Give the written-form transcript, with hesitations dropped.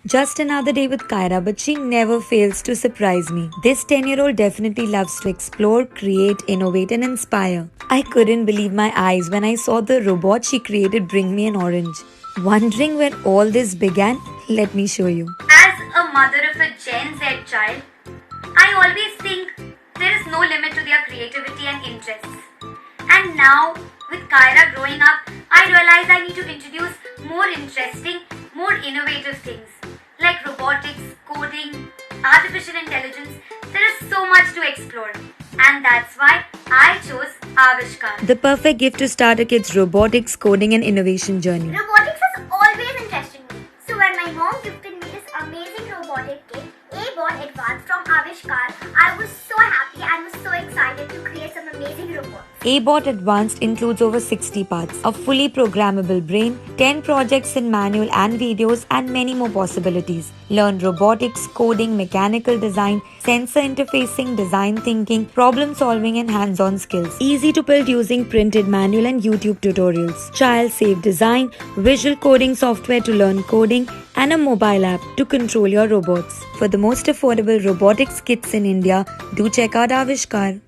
Just another day with Kiara, but she never fails to surprise me. This 10-year-old definitely loves to explore, create, innovate, and inspire. I couldn't believe my eyes when I saw the robot she created bring me an orange. Wondering where all this began? Let me show you. As a mother of a Gen Z child, I always think there is no limit to their creativity and interests. And now, with Kiara growing up, I realize I need to introduce more interesting, more innovative things like robotics, coding, artificial intelligence. There is so much to explore, and that's why I chose Avishkaar. The perfect gift to start a kid's robotics, coding, and innovation journey. Robotics has always interested me. So when my mom gifted me this amazing robotic kit, ABot Advanced from Avishkaar, I was so happy and was so excited to create some amazing robots. ABot Advanced includes over 60 parts, a fully programmable brain, 10 projects in manual and videos, and many more possibilities. Learn robotics, coding, mechanical design, sensor interfacing, design thinking, problem solving, and hands-on skills. Easy to build using printed manual and YouTube tutorials. Child-safe design, visual coding software to learn coding, and a mobile app to control your robots. For the most affordable robotics kits in India, do check out Avishkaar.